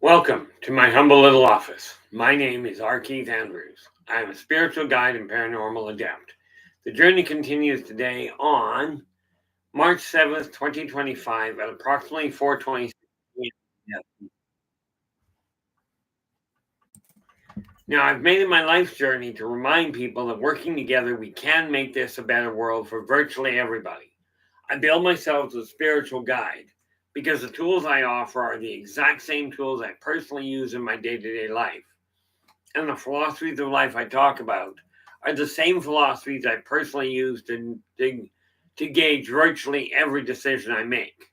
Welcome to my humble little office. My name is R. Keith Andrews. I am a spiritual guide and paranormal adept. The journey continues today on March 7th, 2025 at approximately 4:26 p.m. Now, I've made it my life's journey to remind people that working together, we can make this a better world for virtually everybody. I build myself as a spiritual guide because the tools I offer are the exact same tools I personally use in my day to day life. And the philosophies of life I talk about are the same philosophies I personally use to gauge virtually every decision I make.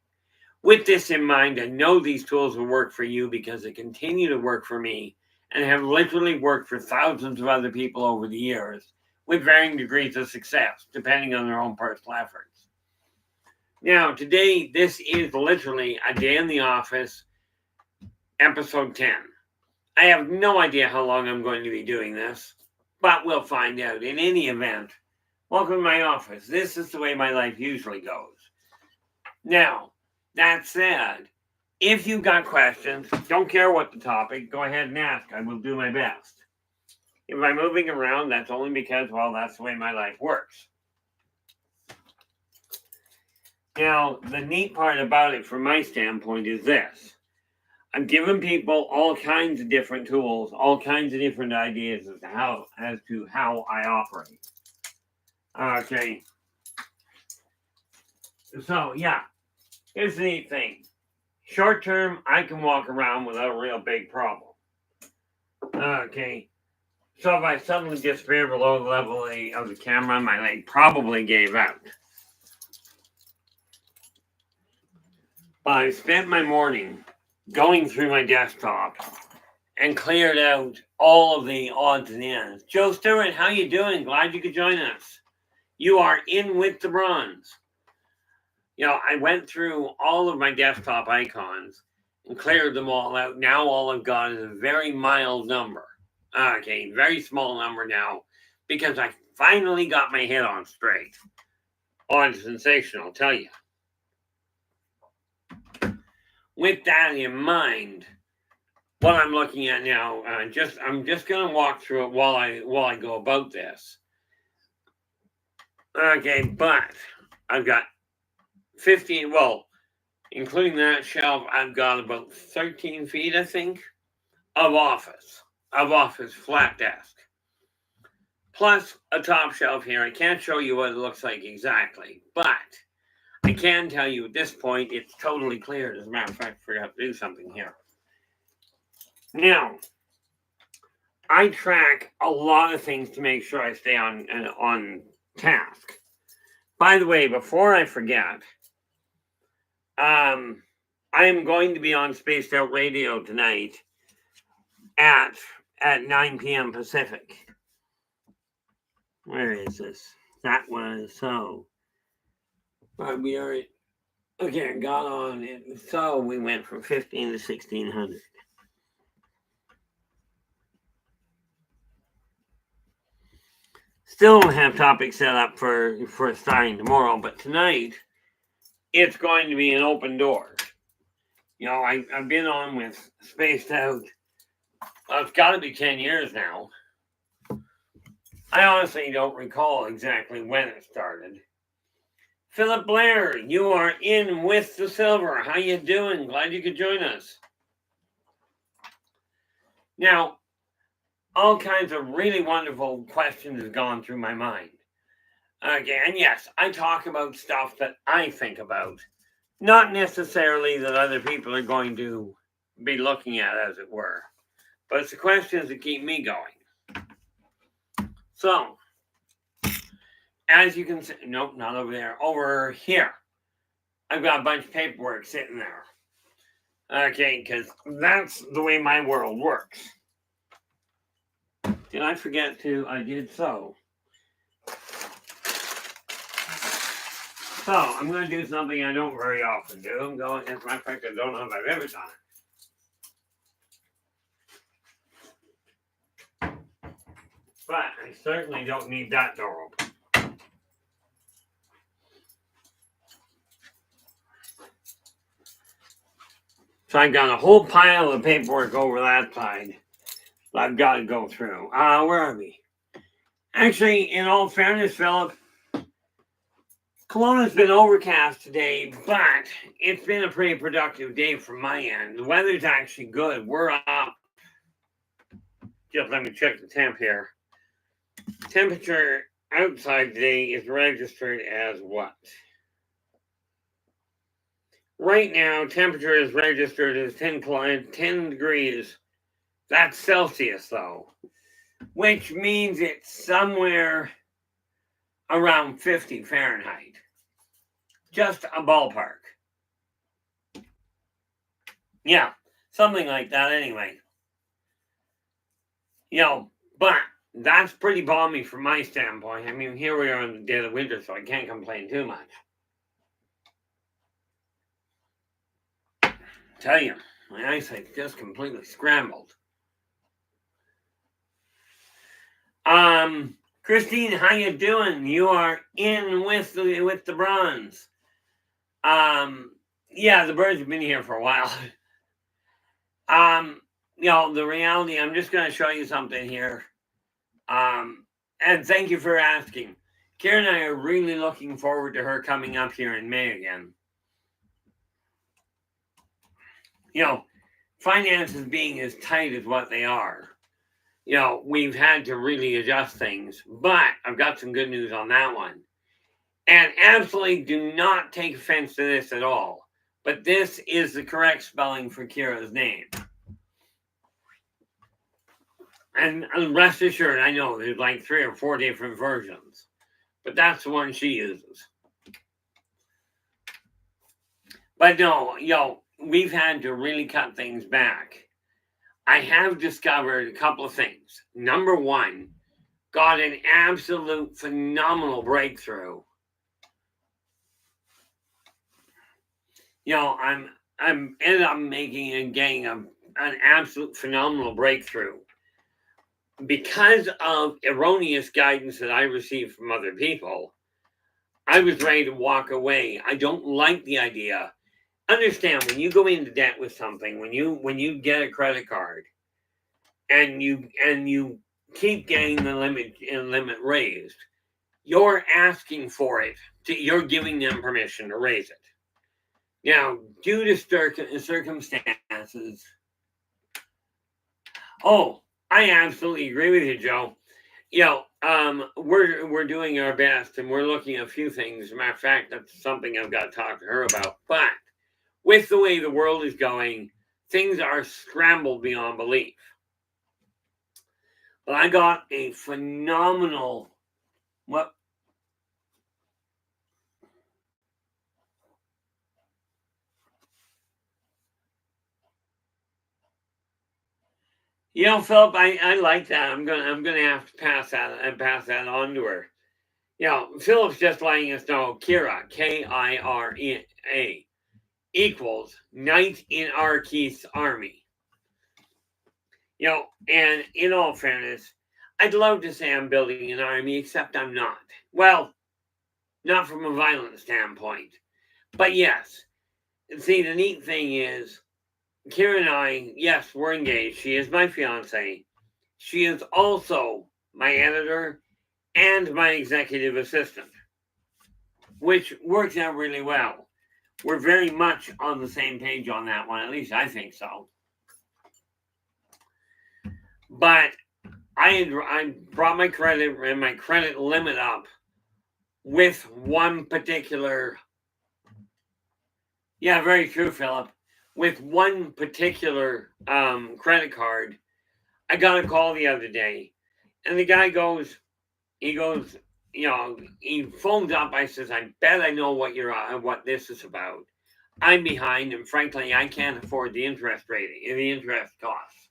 With this in mind, I know these tools will work for you because they continue to work for me and have literally worked for thousands of other people over the years with varying degrees of success, depending on their own personal efforts. Now, today, this is literally a day in the office, episode 10. I have no idea how long I'm going to be doing this, but we'll find out. In any event, welcome to my office. This is the way my life usually goes. Now, that said, if you've got questions, don't care what the topic, go ahead and ask. I will do my best. If I'm moving around, that's only because, well, that's the way my life works. Now, the neat part about it from my standpoint is this. I'm giving people all kinds of different tools, all kinds of different ideas as to how I operate. Okay. So yeah, here's the neat thing. Short term, I can walk around without a real big problem. Okay. So if I suddenly disappear below the level of the camera, my leg probably gave out. But I spent my morning going through my desktop and cleared out all of the odds and ends. Joe Stewart, how you doing? Glad you could join us. You are in with the bronze. I went through all of my desktop icons and cleared them all out. Now all I've got is a very mild number. Okay, very small number now because I finally got my head on straight. On sensational, I'll tell you. With that in mind, what I'm looking at now, I'm just going to walk through it while I go about this. Okay, but I've got 15, well, including that shelf, I've got about 13 feet, I think, of office flat desk. Plus a top shelf here. I can't show you what it looks like exactly, but I can tell you at this point it's totally cleared. As a matter of fact, I forgot to do something here. Now, I track a lot of things to make sure I stay on task. By the way, before I forget, I am going to be on Spaced Out Radio tonight at 9 p.m. Pacific. Where is this? That was so. We are okay. I got on it. So we went from 15 to 1600. Still don't have topics set up for starting tomorrow, but tonight it's going to be an open door. I've been on with Spaced Out. It's got to be 10 years now. I honestly don't recall exactly when it started. Philip Blair, you are in with the silver. How you doing? Glad you could join us. Now, all kinds of really wonderful questions have gone through my mind. Okay, and yes, I talk about stuff that I think about, not necessarily that other people are going to be looking at, as it were, but it's the questions that keep me going. So, as you can see, nope, not over there, over here. I've got a bunch of paperwork sitting there. Okay, because that's the way my world works. Did I forget to? I did so. So, I'm going to do something I don't very often do. I'm going, as a matter of fact, I don't know if I've ever done it. But I certainly don't need that door open. So I've got a whole pile of paperwork over that side that I've got to go through. Where are we? Actually, in all fairness, Philip, Kelowna's been overcast today, but it's been a pretty productive day from my end. The weather's actually good. We're up. Just let me check the temp here. Temperature outside today is registered as what? Right now, temperature is registered as 10 degrees. That's Celsius, though, which means it's somewhere around 50 Fahrenheit. Just a ballpark. Yeah, something like that anyway. But that's pretty balmy from my standpoint. I mean, here we are in the dead of winter, so I can't complain too much. Tell you, my eyesight's just completely scrambled. Christine, how you doing? You are in with the bronze. Yeah, the birds have been here for a while. The reality, I'm just going to show you something here. And thank you for asking. Karen and I are really looking forward to her coming up here in May again. Finances being as tight as what they are. We've had to really adjust things, but I've got some good news on that one. And absolutely do not take offense to this at all, but this is the correct spelling for Kira's name. And rest assured, I know there's like 3 or 4 different versions, but that's the one she uses. But no, we've had to really cut things back. I have discovered a couple of things. Number one, got an absolute phenomenal breakthrough. I'm ended up making and getting an absolute phenomenal breakthrough because of erroneous guidance that I received from other people. I was ready to walk away. I don't like the idea. Understand, when you go into debt with something, when you get a credit card and you keep getting the limit raised, you're asking for it. You're giving them permission to raise it. Now, due to circumstances, I absolutely agree with you, Joe. We're doing our best, and we're looking at a few things. As a matter of fact, that's something I've got to talk to her about. But with the way the world is going, things are scrambled beyond belief. But I got a phenomenal Philip, I like that. I'm gonna have to pass that on to her. Philip's just letting us know Kira, Kira, equals Knight in Arkith's army. And in all fairness, I'd love to say I'm building an army, except I'm not. Well, not from a violent standpoint. But yes. See, the neat thing is, Kira and I, yes, we're engaged. She is my fiance. She is also my editor and my executive assistant, which works out really well. We're very much on the same page on that one. At least I think so. But I brought my credit limit up with one particular. Yeah, very true, Philip. With one particular credit card, I got a call the other day, and the guy goes, he phones up. I says, I bet I know what this is about. I'm behind, and frankly, I can't afford the interest costs.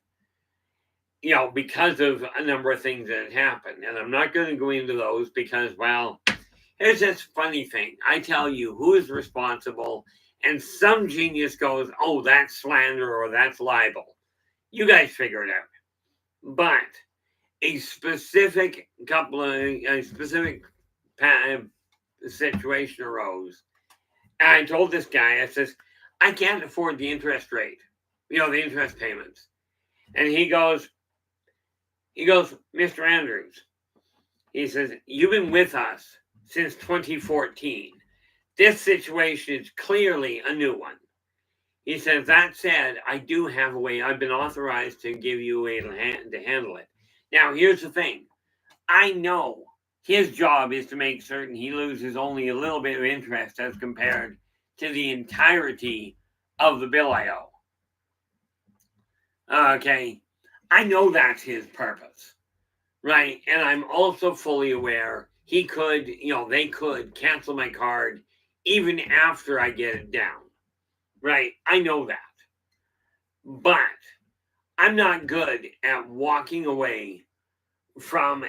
Because of a number of things that had happened, and I'm not going to go into those because, well, here's this funny thing. I tell you who is responsible. And some genius goes, oh, that's slander or that's libel. You guys figure it out. But a specific situation arose. And I told this guy, I says, I can't afford the interest rate. the interest payments. And he goes, Mr. Andrews, he says, you've been with us since 2014. This situation is clearly a new one. He says, that said, I do have a way. I've been authorized to give you a way to handle it. Now, here's the thing. I know his job is to make certain he loses only a little bit of interest as compared to the entirety of the bill I owe. Okay. I know that's his purpose, right? And I'm also fully aware they could cancel my card even after I get it down, right? I know that. But I'm not good at walking away from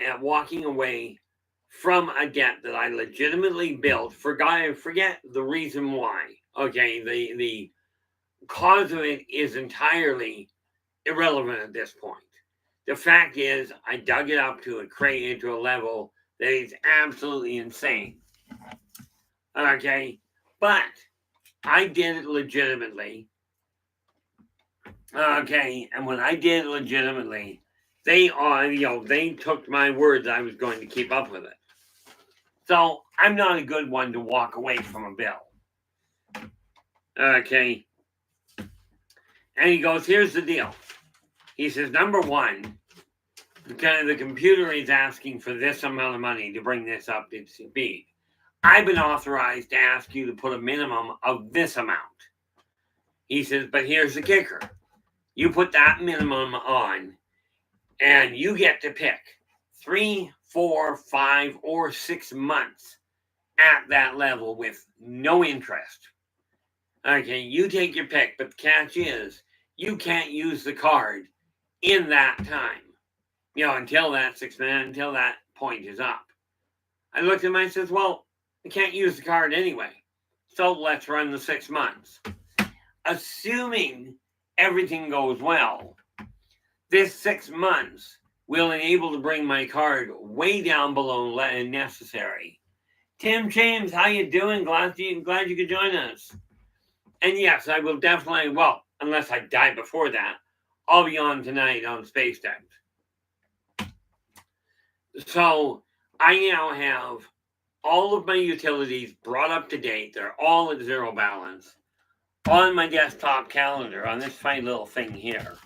a debt that I legitimately built. Forget the reason why. Okay, the cause of it is entirely irrelevant at this point. The fact is, I dug it up to a level that is absolutely insane. Okay, but I did it legitimately. Okay, and when I did it legitimately, they took my word that I was going to keep up with it. So I'm not a good one to walk away from a bill. Okay. And he goes, here's the deal. He says, number one, the computer is asking for this amount of money to bring this up to speed. I've been authorized to ask you to put a minimum of this amount. He says, but here's the kicker. You put that minimum on, and you get to pick 3, 4, 5, or 6 months at that level with no interest. Okay, you take your pick, but the catch is you can't use the card in that time. Until that point is up. I looked at him and I says, well, I can't use the card anyway. So let's run the 6 months. Assuming everything goes well, this 6 months will enable to bring my card way down below necessary. Tim James, how you doing? Glad you could join us. And yes, I will definitely, unless I die before that, I'll be on tonight on Space Deck. So I now have all of my utilities brought up to date. They're all at zero balance on my desktop calendar on this fine little thing here.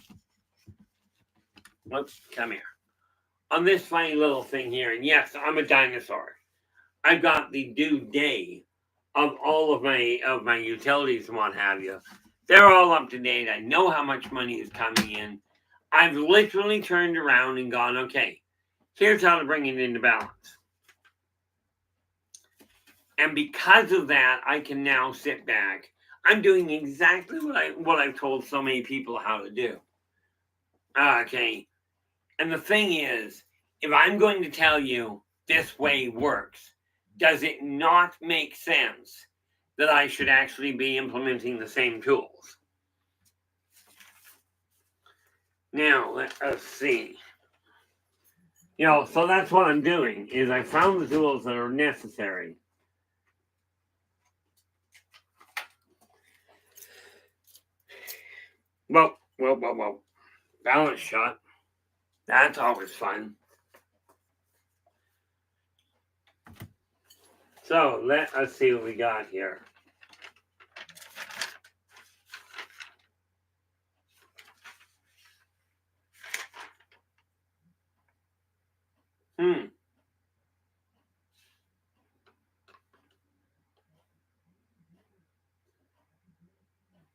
Let's come here. On this fine little thing here. And yes, I'm a dinosaur. I've got the due day of all of my utilities and what have you. They're all up to date. I know how much money is coming in. I've literally turned around and gone, okay, here's how to bring it into balance. And because of that, I can now sit back. I'm doing exactly what I've told so many people how to do. Okay. And the thing is, if I'm going to tell you this way works, does it not make sense that I should actually be implementing the same tools? Now, let us see. So that's what I'm doing, is I found the tools that are necessary. Well. Balance shot. That's always fun. So let us see what we got here.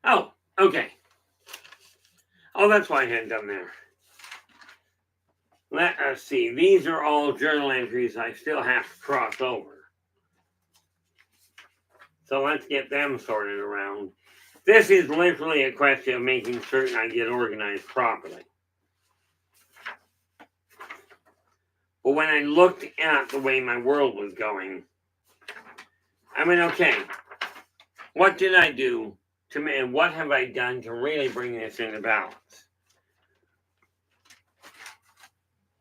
Oh, okay. Oh, that's why I hadn't done there. Let us see. These are all journal entries I still have to cross over. So let's get them sorted around. This is literally a question of making certain I get organized properly. But when I looked at the way my world was going, I mean, okay, what did I do and what have I done to really bring this into balance?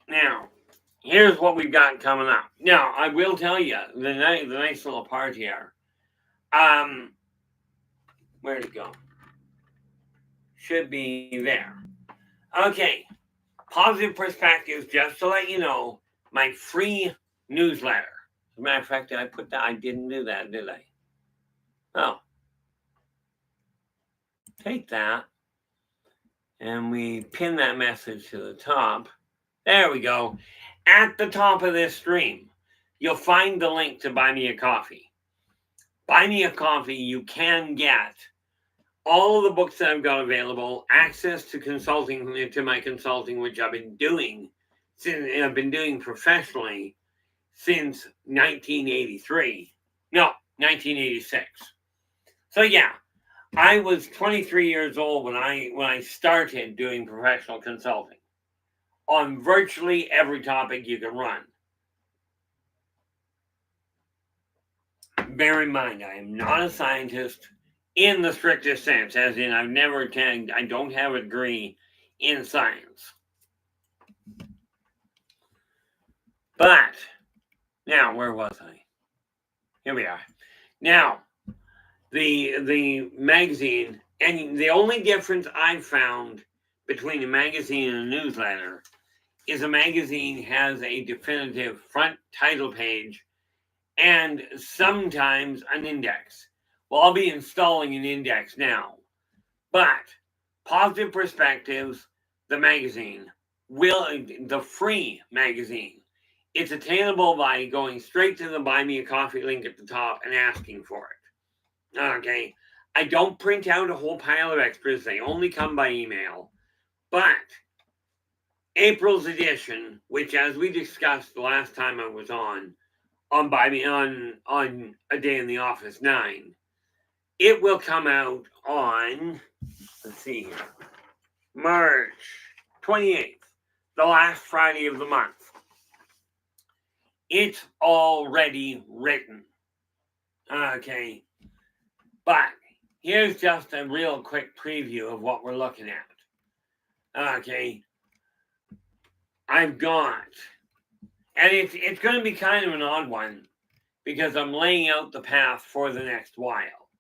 Now, here's what we've got coming up. Now, I will tell you, the nice little part here. Where'd it go? should be there. Okay, Positive Perspectives, just to let you know, my free newsletter. As a matter of fact, I didn't do that, did I? Oh. Take that, and we pin that message to the top. There we go. At the top of this stream, you'll find the link to Buy Me a Coffee. Buy Me a Coffee, you can get all of the books that I've got available, access to my consulting, which I've been doing professionally since 1983. No, 1986. So yeah, I was 23 years old when I started doing professional consulting on virtually every topic you can run. Bear in mind, I am not a scientist in the strictest sense, as in I don't have a degree in science. But, now, where was I? Here we are. Now, the magazine, and the only difference I've found between a magazine and a newsletter is a magazine has a definitive front title page and sometimes an index. Well, I'll be installing an index now. But Positive Perspectives, the magazine, the free magazine, it's attainable by going straight to the Buy Me a Coffee link at the top and asking for it. Okay, I don't print out a whole pile of extras. They only come by email. But April's edition, which, as we discussed the last time I was on Buy Me on A Day in the Office 9, it will come out on, let's see here, March 28th, the last Friday of the month. It's already written. Okay. But here's just a real quick preview of what we're looking at. Okay. I've got, and it's going to be kind of an odd one because I'm laying out the path for the next while.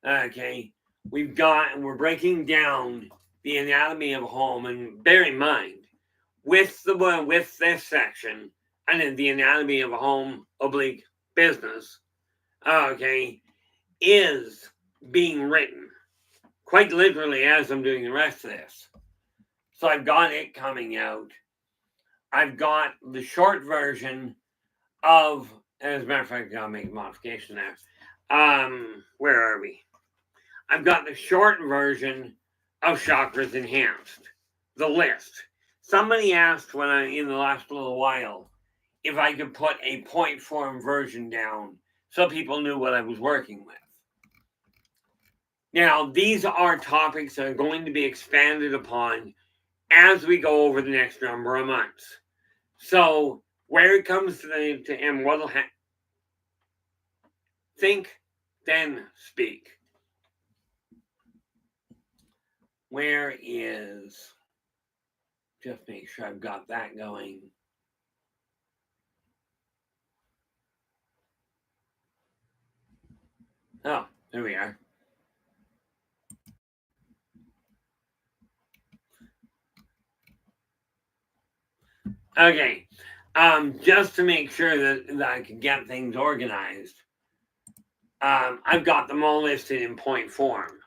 Okay. We're breaking down the anatomy of a home, and bear in mind, with this section, and then the anatomy of a home / business, okay, is being written quite literally as I'm doing the rest of this. So I've got it coming out. I've got the short version of, as a matter of fact, I'll make a modification there. Where are we? I've got the short version of Chakras Enhanced, the list. Somebody asked in the last little while if I could put a point form version down so people knew what I was working with. Now, these are topics that are going to be expanded upon as we go over the next number of months. So, where it comes to and what'll happen, think, then speak. Where is, just make sure I've got that going. Oh, there we are. Okay, just to make sure that I can get things organized, I've got them all listed in point form.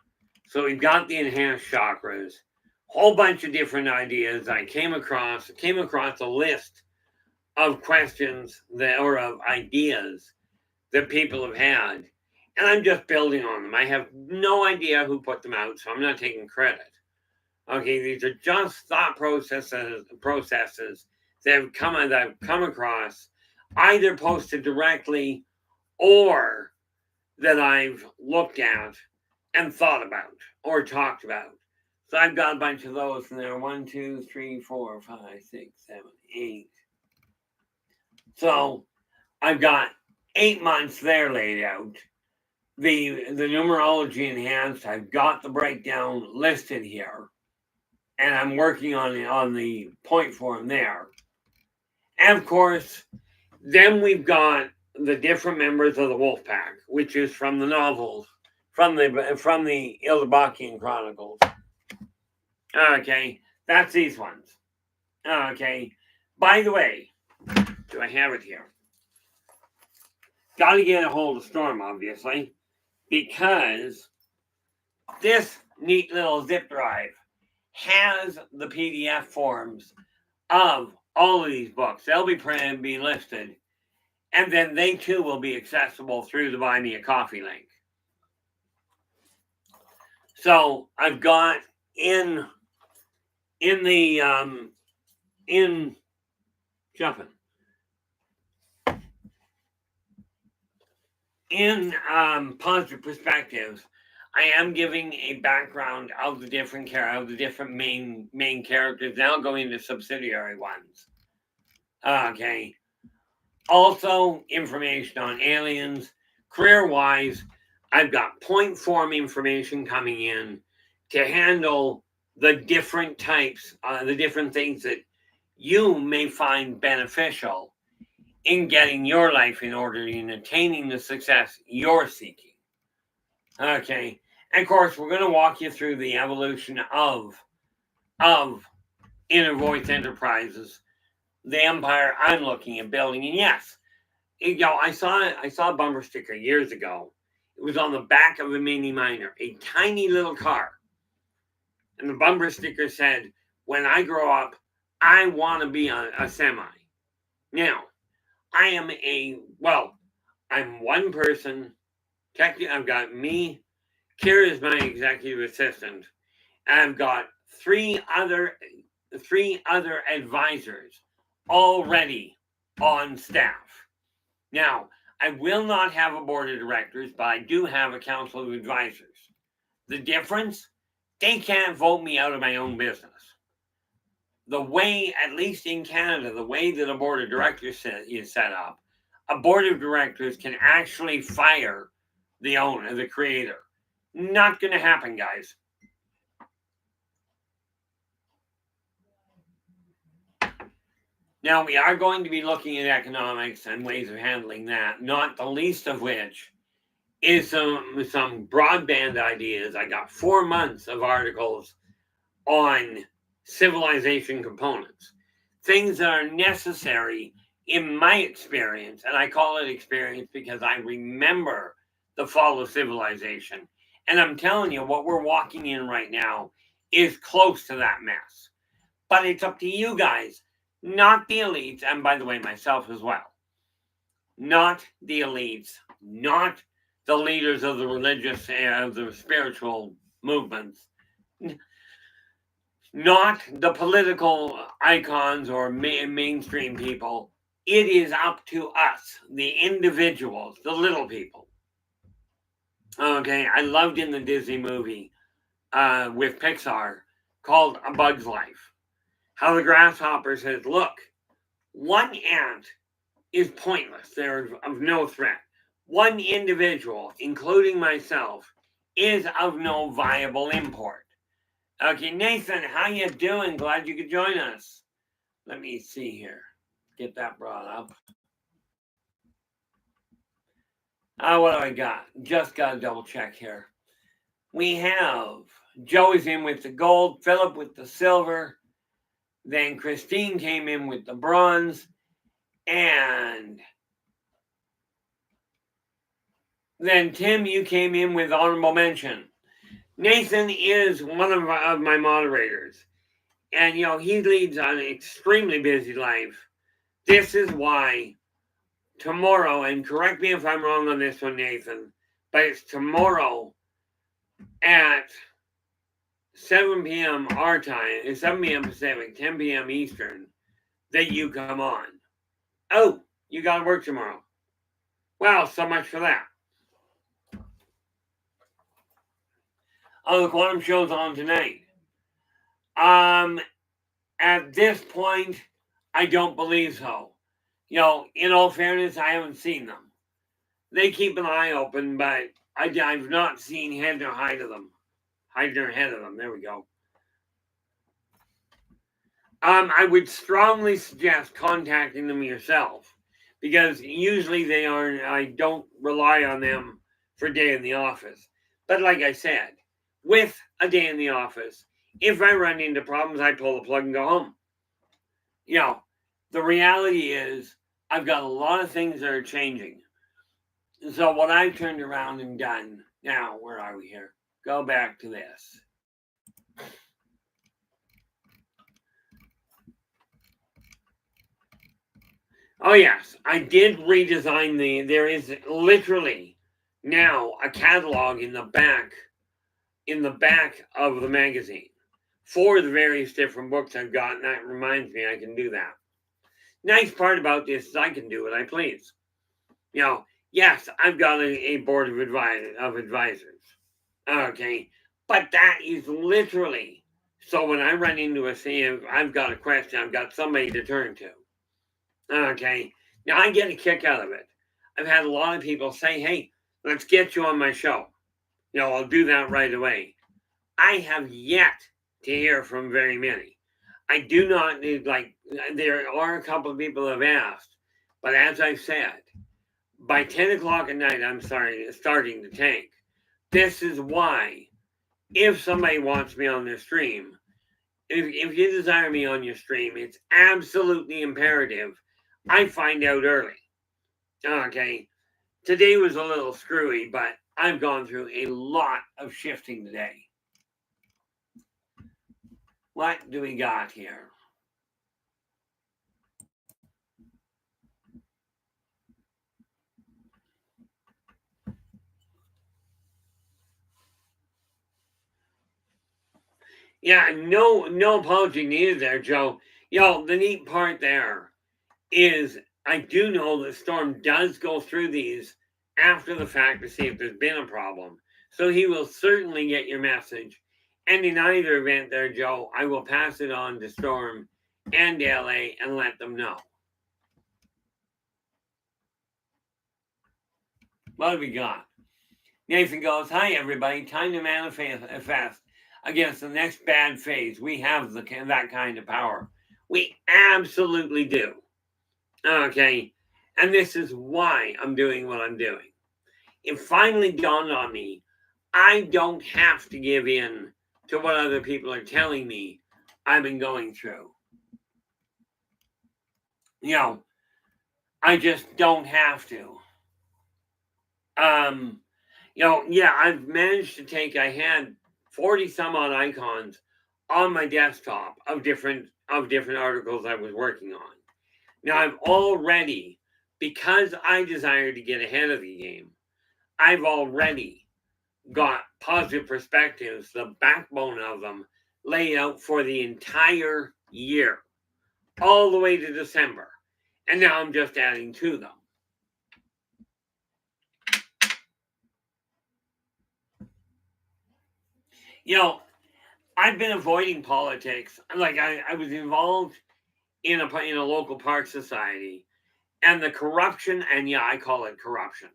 So we've got the enhanced chakras, whole bunch of different ideas I came across a list of questions or of ideas that people have had, and I'm just building on them. I have no idea who put them out, so I'm not taking credit. Okay, these are just thought processes that I've come across, either posted directly or that I've looked at and thought about or talked about. So I've got a bunch of those in there. 1, 2, 3, 4, 5, 6, 7, 8. So I've got 8 months there laid out. The numerology enhanced, I've got the breakdown listed here. And I'm working on the point form there. And of course, then we've got the different members of the wolf pack, which is from the novels, from the Ildebakian Chronicles. Okay, that's these ones. Okay, by the way, do I have it here? Got to get a hold of Storm, obviously, because this neat little zip drive has the PDF forms of all of these books. They'll be printed and be listed, and then they too will be accessible through the Buy Me a Coffee link. So I've got in jumping in positive perspectives. I am giving a background of the different main characters. Now going to subsidiary ones. Okay. Also, information on aliens. Career-wise, I've got point form information coming in to handle the different types, the different things that you may find beneficial in getting your life in order and attaining the success you're seeking. Okay. And of course, we're going to walk you through the evolution of Inner Voice Enterprises, the empire I'm looking at building. And yes, I saw a bumper sticker years ago. It was on the back of a Mini Minor, a tiny little car. And the bumper sticker said, "When I grow up, I want to be a semi." Now, I'm one person. Technically, I've got me. Kira is my executive assistant. And I've got three other advisors already on staff. Now, I will not have a board of directors, but I do have a council of advisors. The difference, they can't vote me out of my own business. The way, at least in Canada, the way that a board of directors is set up, a board of directors can actually fire the owner, the creator. Not going to happen, guys. Now, we are going to be looking at economics and ways of handling that, not the least of which is some broadband ideas. I got 4 months of articles on civilization components, things that are necessary in my experience, and I call it experience because I remember the fall of civilization. And I'm telling you, what we're walking in right now is close to that mess. But it's up to you guys, not the elites, and by the way, myself as well. Not the elites, not the leaders of the religious and the spiritual movements, not the political icons or mainstream people. It is up to us, the individuals, the little people. Okay, I loved in the Disney movie with Pixar called A Bug's Life, how the grasshopper says, "Look, one ant is pointless. They're of no threat. One individual, including myself, is of no viable import." Okay, Nathan, how you doing? Glad you could join us. Let me see here. Get that brought up. What do I got? Just got to double check here. We have Joey's in with the gold, Philip with the silver, then Christine came in with the bronze, and then Tim, you came in with honorable mention. Nathan is one of my moderators, and he leads an extremely busy life. This is why tomorrow, and correct me if I'm wrong on this one, Nathan, but it's tomorrow at 7 p.m. our time, it's 7 p.m. Pacific, 10 p.m. Eastern, that you come on. Oh, you got to work tomorrow. Well, so much for that. Oh, the Quantum Show's on tonight. At this point, I don't believe so. In all fairness, I haven't seen them. They keep an eye open, but I've not seen head nor height of them. Hide nor head of them. There we go. I would strongly suggest contacting them yourself, because usually I don't rely on them for a day in the office. But like I said, with a day in the office, If I run into problems, I pull the plug and go home. The reality is I've got a lot of things that are changing. So what I've turned around and done, now, where are we here? Go back to this. Oh yes, I did redesign there is literally now a catalog in the back of the magazine for the various different books I've got, and that reminds me I can do that. Nice part about this is I can do what I please. Yes, I've got a board of advisors. Okay, but that is literally so when I run into a scene, I've got a question, I've got somebody to turn to. Okay, now I get a kick out of it. I've had a lot of people say, "Hey, let's get you on my show." I'll do that right away. I have yet to hear from very many. I do not need, there are a couple of people have asked, but as I've said, by 10 o'clock at night, I'm starting to tank. This is why, if somebody wants me on their stream, if you desire me on your stream, it's absolutely imperative I find out early. Okay, today was a little screwy, but I've gone through a lot of shifting today. What do we got here? Yeah, no apology needed there, Joe. The neat part there is I do know that Storm does go through these after the fact to see if there's been a problem. So he will certainly get your message. And in either event there, Joe, I will pass it on to Storm and LA and let them know. What have we got? Nathan goes, "Hi, everybody. Time to manifest against the next bad phase. We have that kind of power. We absolutely do. Okay. And this is why I'm doing what I'm doing. It finally dawned on me I don't have to give in to what other people are telling me I've been going through. I just don't have to. I've managed to I had 40 some odd icons on my desktop of different articles I was working on. Now I've already, because I desire to get ahead of the game, I've already got positive perspectives, the backbone of them laid out for the entire year, all the way to December. And now I'm just adding to them. I've been avoiding politics. Like I was involved in a local park society, and the corruption, and I call it corruption.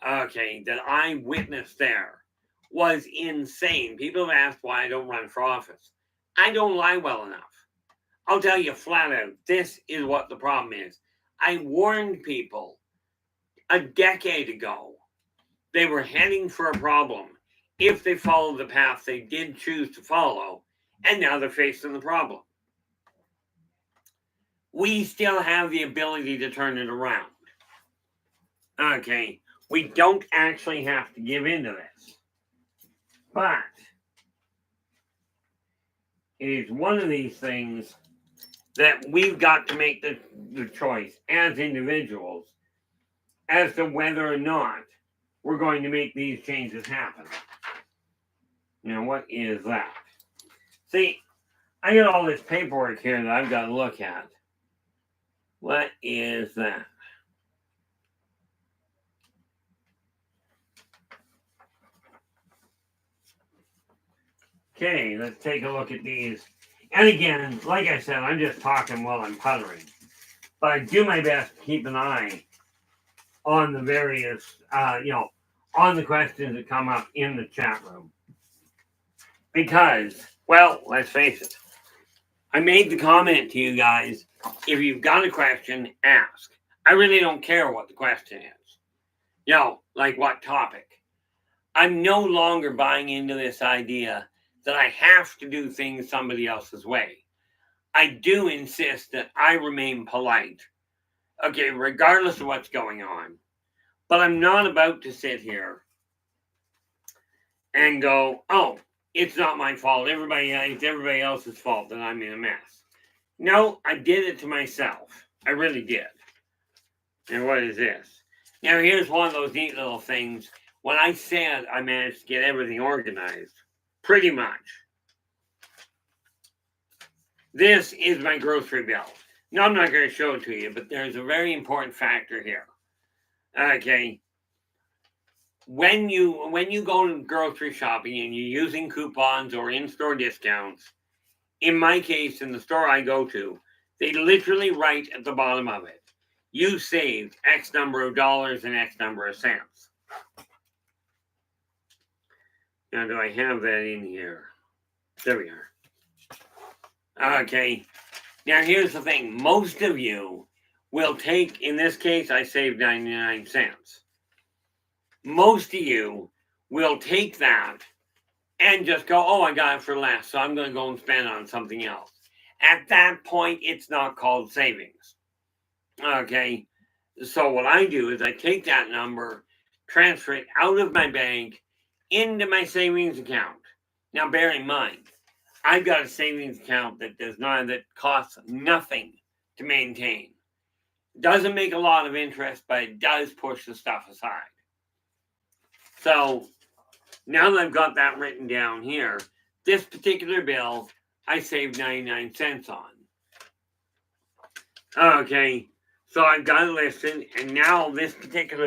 Okay, that I witnessed there was insane. People have asked why I don't run for office. I don't lie well enough. I'll tell you flat out, this is what the problem is. I warned people a decade ago they were heading for a problem if they followed the path they did choose to follow, and now they're facing the problem. We still have the ability to turn it around. Okay, we don't actually have to give into this. But it is one of these things that we've got to make the choice as individuals as to whether or not we're going to make these changes happen. Now, what is that? See, I got all this paperwork here that I've got to look at. What is that? Okay, let's take a look at these. And again, like I said, I'm just talking while I'm puttering. But I do my best to keep an eye on the various, on the questions that come up in the chat room. Because, well, let's face it, I made the comment to you guys, if you've got a question, ask. I really don't care what the question is. Like what topic. I'm no longer buying into this idea that I have to do things somebody else's way. I do insist that I remain polite, okay, regardless of what's going on. But I'm not about to sit here and go, oh, it's not my fault. It's everybody else's fault that I'm in a mess. No, I did it to myself. I really did. And what is this? Now, here's one of those neat little things. When I said I managed to get everything organized, pretty much. This is my grocery bill. Now, I'm not going to show it to you, but there's a very important factor here. Okay. When you go grocery shopping and you're using coupons or in-store discounts, in my case, in the store I go to, they literally write at the bottom of it, you saved X number of dollars and X number of cents. Now, do I have that in here? There we are. Okay. Now, here's the thing. Most of you will take, in this case, I saved 99 cents. Most of you will take that and just go, oh, I got it for less, so I'm going to go and spend on something else. At that point, it's not called savings. Okay? So what I do is I take that number, transfer it out of my bank into my savings account. Now, bear in mind, I've got a savings account that costs nothing to maintain. It doesn't make a lot of interest, but it does push the stuff aside. So now that I've got that written down here, this particular bill, I saved 99 cents on. Okay, so I've got it listed, and now this particular